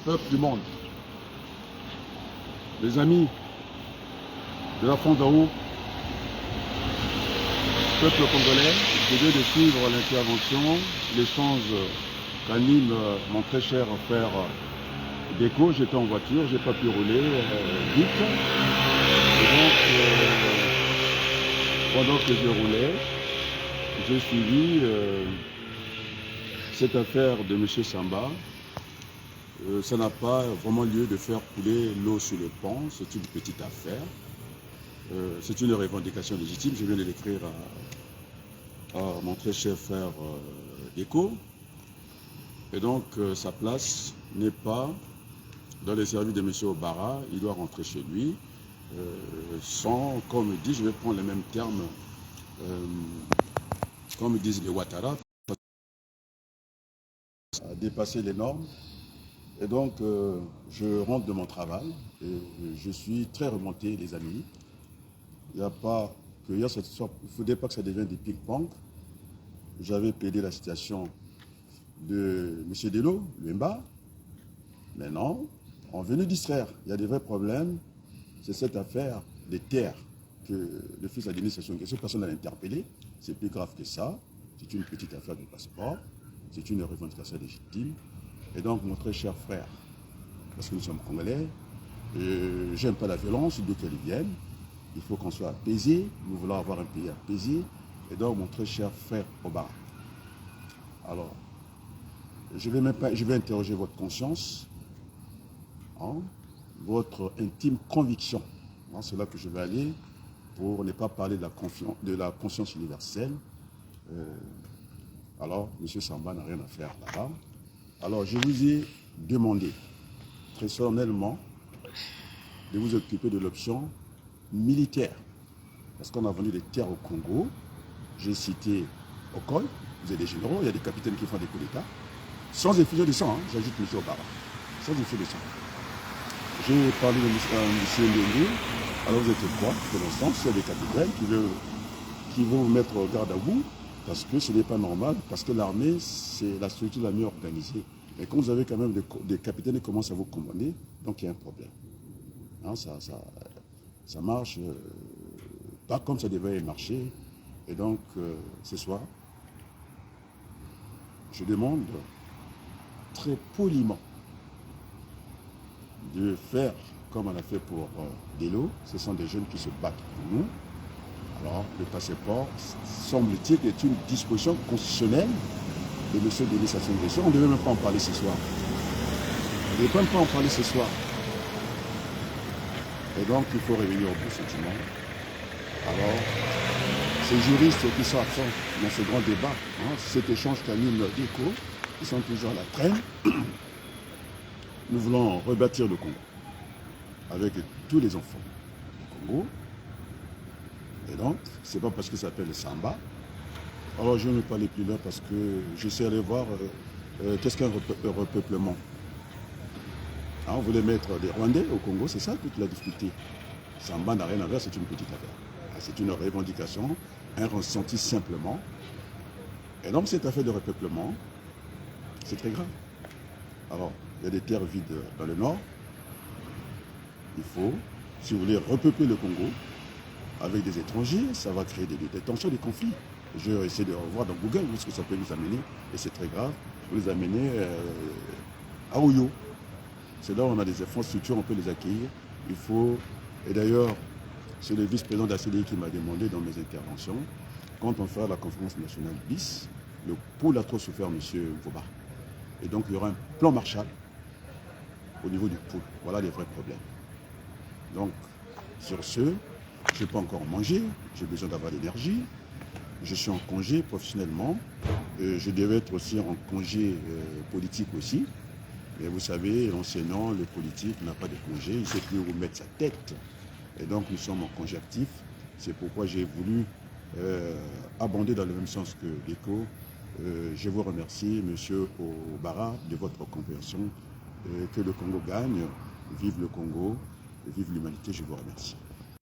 peuple du monde, les amis de la Fondao, peuple congolais, je viens de suivre l'intervention, l'échange qu'anime mon très cher frère Déco. J'étais en voiture, j'ai pas pu rouler vite. Et donc, pendant que je roulais, j'ai suivi cette affaire de M. Samba. Ça n'a pas vraiment lieu de faire couler l'eau sur le pont, c'est une petite affaire. C'est une revendication légitime, je viens de l'écrire à mon très cher frère Déco. Et donc, sa place n'est pas dans les services de M. Obara, il doit rentrer chez lui, sans, comme dit, je vais prendre les mêmes termes, comme disent les Ouattara, à dépasser les normes. Et donc, je rentre de mon travail et je suis très remonté, les amis. Il n'y a pas que il ne faudrait pas que ça devienne des ping-pong. J'avais plaidé la situation de M. Delo, Lumba, mais non, on veut nous distraire. Il y a des vrais problèmes. C'est cette affaire des terres que le fils a donné sur son question. Personne n'a interpellé. C'est plus grave que ça. C'est une petite affaire de passeport. C'est une revendication légitime. Et donc, mon très cher frère, parce que nous sommes Congolais, j'aime pas la violence, d'où qu'elle vienne. Il faut qu'on soit apaisé. Nous voulons avoir un pays apaisé. Et donc, mon très cher frère Obara. Alors, je vais interroger votre conscience, hein, votre intime conviction. Hein, c'est là que je vais aller pour ne pas parler de la conscience universelle. Alors, M. Samba n'a rien à faire là-bas. Alors, je vous ai demandé, très solennellement, de vous occuper de l'option militaire. Parce qu'on a vendu des terres au Congo. J'ai cité Okol, vous avez des généraux, il y a des capitaines qui font des coups d'État. Sans effusion de sang, hein, j'ajoute M. Obara. Sans effusion de sang. J'ai parlé de M. Ndenge. Alors vous êtes quoi pour l'instant? C'est des capitaines qui vont vous mettre garde à vous, parce que ce n'est pas normal, parce que l'armée, c'est la structure la mieux organisée. Et quand vous avez quand même des capitaines qui commencent à vous commander, donc il y a un problème. Hein, ça marche pas comme ça devait marcher. Et donc, ce soir, je demande très poliment de faire comme on a fait pour Delo. Ce sont des jeunes qui se battent pour nous. Alors, le passeport, semble-t-il, est une disposition constitutionnelle de M. Denis Sassou Nguesso. On ne devait même pas en parler ce soir. On ne devait même pas en parler ce soir. Et donc, il faut revenir au bon sentiment. Alors, ces juristes qui sont absents dans ce grand débat, hein, cet échange qu'anime Déco, ils sont toujours à la traîne. Nous voulons rebâtir le Congo avec tous les enfants du Congo. Et donc, c'est pas parce que ça s'appelle Samba. Alors, je ne vais pas aller plus loin parce que j'essaie de voir qu'est-ce qu'un repeuplement. Hein, on voulait mettre des Rwandais au Congo, c'est ça toute la difficulté. Samba n'a rien à voir, c'est une petite affaire. C'est une revendication, un ressenti simplement. Et donc, cette affaire de repeuplement, c'est très grave. Alors, il y a des terres vides dans le nord. Il faut, si vous voulez, repeupler le Congo avec des étrangers, ça va créer des tensions, des conflits. Je vais essayer de revoir dans Google où est-ce que ça peut nous amener, et c'est très grave, vous les amener à Oyo. C'est là où on a des infrastructures, on peut les accueillir. Il faut, et d'ailleurs, c'est le vice-président de la CDI qui m'a demandé dans mes interventions, quand on fera la conférence nationale bis, le pôle a trop souffert, M. Voba. Et donc, il y aura un plan Marshall au niveau du pôle. Voilà les vrais problèmes. Donc, sur ce, je n'ai pas encore mangé, j'ai besoin d'avoir l'énergie. Je suis en congé professionnellement. Je devais être aussi en congé politique aussi. Mais vous savez, l'enseignant, le politique n'a pas de congé, il ne sait plus où mettre sa tête. Et donc, nous sommes en congé actif. C'est pourquoi j'ai voulu abonder dans le même sens que Déco. Je vous remercie, Monsieur Obara, de votre compréhension. Que le Congo gagne. Vive le Congo, vive l'humanité, je vous remercie.